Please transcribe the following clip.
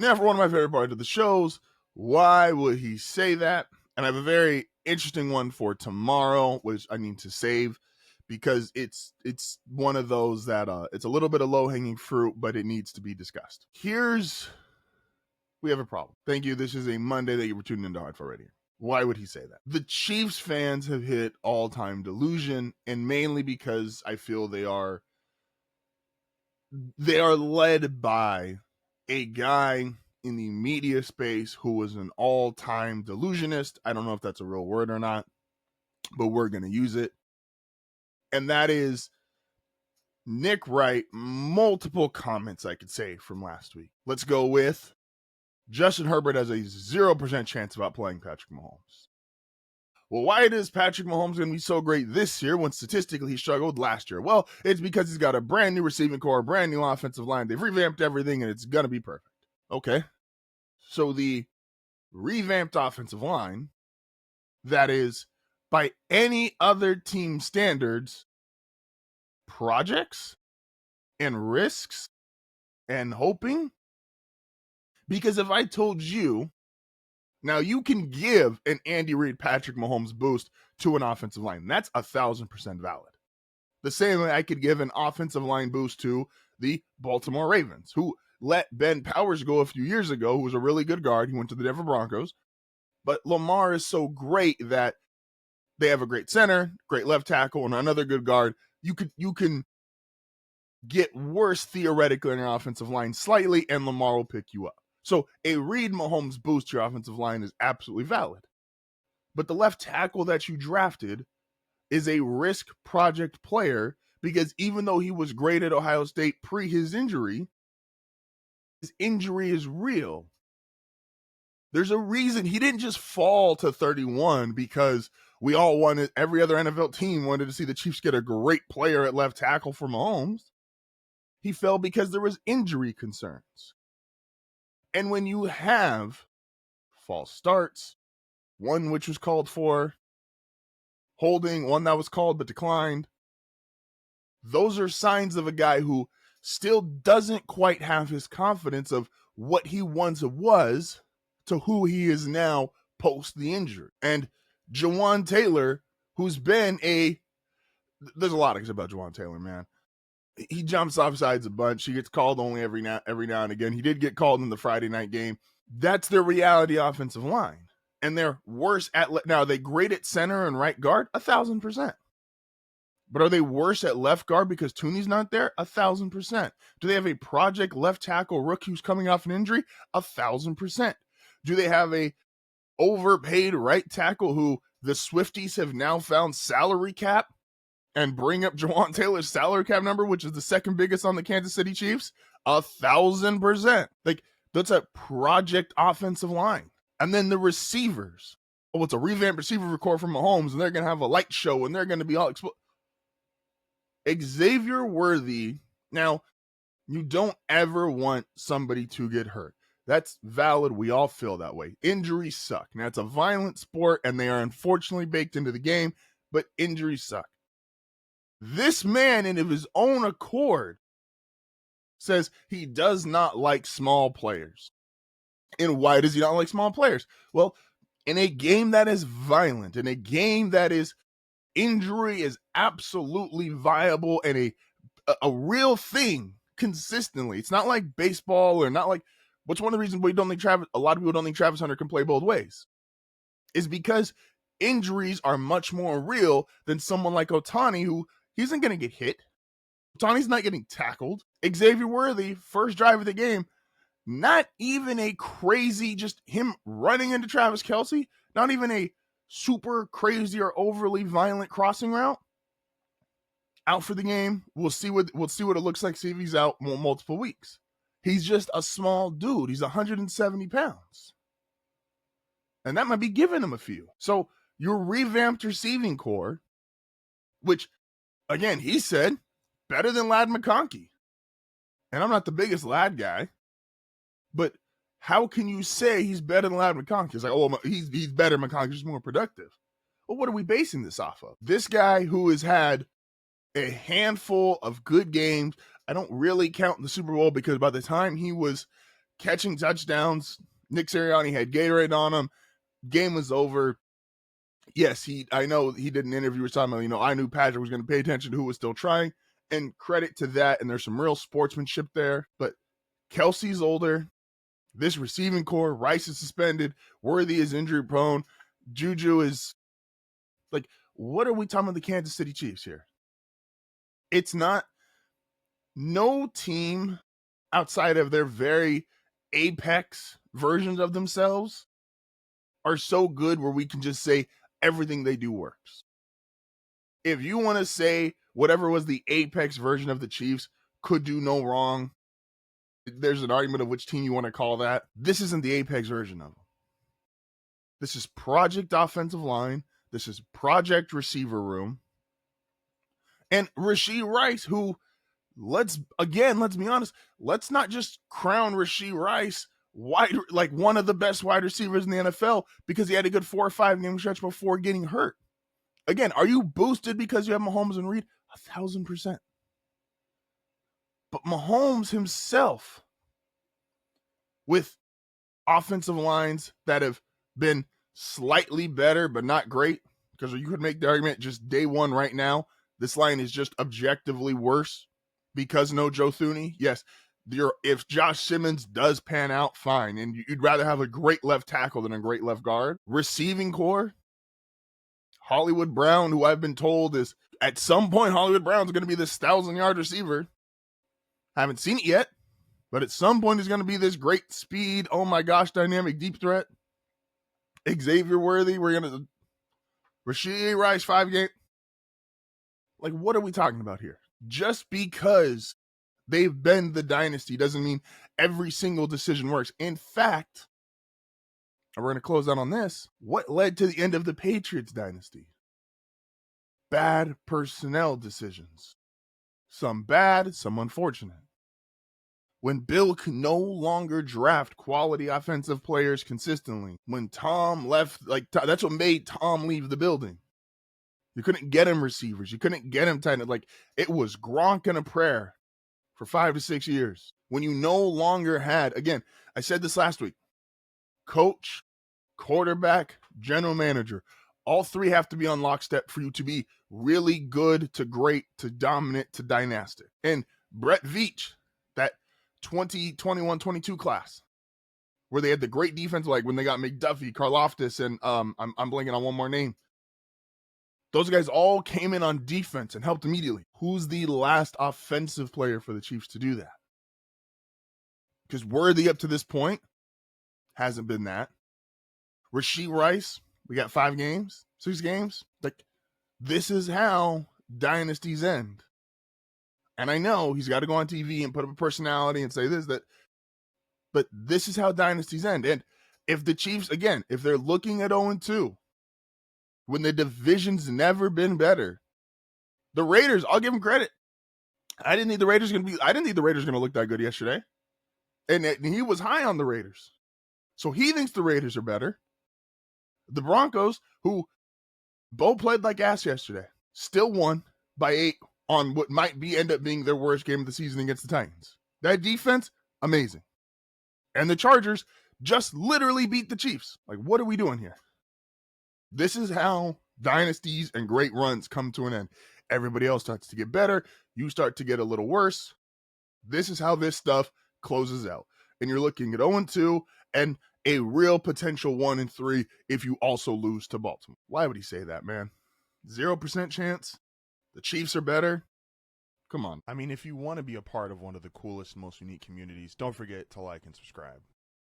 Now, for one of my favorite parts of the shows, why would he say that? And I have a very interesting one for tomorrow, which I need to save because it's one of those that it's a little bit of low-hanging fruit, but it needs to be discussed. We have a problem. Thank you. This is a Monday that you were tuning into HardFoul Radio. Why would he say that? The Chiefs fans have hit all-time delusion, and mainly because I feel they are led by a guy in the media space who was an all-time delusionist. I don't know if that's a real word or not, but we're going to use it. And that is Nick Wright. Multiple comments I could say from last week. Let's go with Justin Herbert has a 0% chance about playing Patrick Mahomes. Well, why is Patrick Mahomes going to be so great this year when statistically he struggled last year? Well, it's because he's got a brand new receiving core, a brand new offensive line. They've revamped everything, and it's going to be perfect. Okay. So the revamped offensive line, that is, by any other team standards, projects and risks and hoping. Because if I told you, now you can give an Andy Reid, Patrick Mahomes boost to an offensive line. That's 1,000% valid. The same way I could give an offensive line boost to the Baltimore Ravens, who let Ben Powers go a few years ago, who was a really good guard. He went to the Denver Broncos. But Lamar is so great that they have a great center, great left tackle, and another good guard. You can get worse theoretically in your offensive line slightly, and Lamar will pick you up. So a Reid Mahomes boost to your offensive line is absolutely valid. But the left tackle that you drafted is a risk project player because even though he was great at Ohio State pre his injury is real. There's a reason he didn't just fall to 31 because we all wanted, every other NFL team wanted to see the Chiefs get a great player at left tackle for Mahomes. He fell because there was injury concerns. And when you have false starts, one which was called for, holding, one that was called but declined, those are signs of a guy who still doesn't quite have his confidence of what he once was to who he is now post the injury. And Jawan Taylor, who's been there's a lot to say about Jawan Taylor, man. He jumps off sides a bunch. He gets called only every now and again. He did get called in the Friday night game. That's their reality offensive line. And they're worse now, are they great at center and right guard? 1,000%. But are they worse at left guard because Tooney's not there? 1,000%. Do they have a project left tackle rookie who's coming off an injury? 1,000%. Do they have a overpaid right tackle who the Swifties have now found salary cap and bring up Jawan Taylor's salary cap number, which is the second biggest on the Kansas City Chiefs? 1,000%. Like, that's a project offensive line. And then the receivers. Oh, it's a revamped receiver core from Mahomes, and they're going to have a light show, and they're going to be all Xavier Worthy. Now, you don't ever want somebody to get hurt. That's valid. We all feel that way. Injuries suck. Now, it's a violent sport, and they are unfortunately baked into the game, but injuries suck. This man, and of his own accord, says he does not like small players. And why does he not like small players? Well, in a game that is violent, in a game that is injury is absolutely viable and a real thing consistently. It's not like baseball or not like, what's one of the reasons we don't think a lot of people don't think Travis Hunter can play both ways is because injuries are much more real than someone like Ohtani, who he isn't going to get hit. Ohtani's not getting tackled. Xavier Worthy, first drive of the game, not even a crazy, just him running into Travis Kelce, not even a super crazy or overly violent crossing route. Out for the game. We'll see what it looks like. See if he's out multiple weeks. He's just a small dude. He's 170 pounds. And that might be giving him a few. So your revamped receiving core, which, again, he said, better than Ladd McConkey. And I'm not the biggest Ladd guy, but how can you say he's better than Ladd McConkey? It's like, oh, he's better than McConkey, just more productive. Well, what are we basing this off of? This guy who has had a handful of good games. I don't really count the Super Bowl because by the time he was catching touchdowns. Nick Sirianni had Gatorade on him. Game was over. Yes, I know he did an interview talking about, I knew Patrick was going to pay attention to who was still trying, and credit to that, and there's some real sportsmanship there, but Kelsey's older. This receiving core, Rice is suspended, Worthy is injury prone, Juju is, like, what are we talking about the Kansas City Chiefs here? It's not, no team outside of their very apex versions of themselves are so good where we can just say everything they do works. If you want to say whatever was the apex version of the Chiefs could do no wrong, there's an argument of which team you want to call that. This isn't the apex version of them. This is project offensive line. This is project receiver room. And Rashee Rice, who, let's be honest, let's not just crown Rashee Rice like one of the best wide receivers in the NFL because he had a good 4 or 5 game stretch before getting hurt. Again, are you boosted because you have Mahomes and Reed? 1,000%. But Mahomes himself, with offensive lines that have been slightly better but not great, because you could make the argument just day one right now, this line is just objectively worse because no Joe Thuney. Yes, if Josh Simmons does pan out, fine, and you'd rather have a great left tackle than a great left guard. Receiving core, Hollywood Brown, who I've been told is, at some point, Hollywood Brown's going to be this 1,000-yard receiver. Haven't seen it yet, but at some point he's going to be this great speed, oh my gosh, dynamic deep threat. Xavier Worthy, we're going to Rashee Rice 5 game. Like, what are we talking about here? Just because they've been the dynasty doesn't mean every single decision works. In fact, and we're going to close out on this, what led to the end of the Patriots dynasty? Bad personnel decisions. Some bad, some unfortunate. When Bill can no longer draft quality offensive players consistently, when Tom left, that's what made Tom leave the building. You couldn't get him receivers. You couldn't get him tight end. Like, it was Gronk and a prayer for 5 to 6 years. When you no longer had, again, I said this last week, coach, quarterback, general manager, all three have to be on lockstep for you to be really good to great to dominant to dynastic. And Brett Veach, that 2021-22 class, where they had the great defense, like when they got McDuffie, Karlaftis, and I'm blanking on one more name. Those guys all came in on defense and helped immediately. Who's the last offensive player for the Chiefs to do that? Because Worthy up to this point hasn't been that. Rashee Rice, we got 5 games, 6 games. Like, this is how dynasties end. And I know he's got to go on TV and put up a personality and say this, that, but this is how dynasties end. And if the Chiefs, again, if they're looking at 0-2, when the division's never been better, the Raiders, I'll give them credit. I didn't think the Raiders going to look that good yesterday. And he was high on the Raiders. So he thinks the Raiders are better. The Broncos, who both played like ass yesterday, still won by 8 on what might end up being their worst game of the season against the Titans. That defense, amazing. And the Chargers just literally beat the Chiefs. Like, what are we doing here? This is how dynasties and great runs come to an end. Everybody else starts to get better. You start to get a little worse. This is how this stuff closes out. And you're looking at 0-2 and a real potential 1-3 if you also lose to Baltimore. Why would he say that, man? 0% chance? The Chiefs are better? Come on. I mean, if you want to be a part of one of the coolest, most unique communities, don't forget to like and subscribe.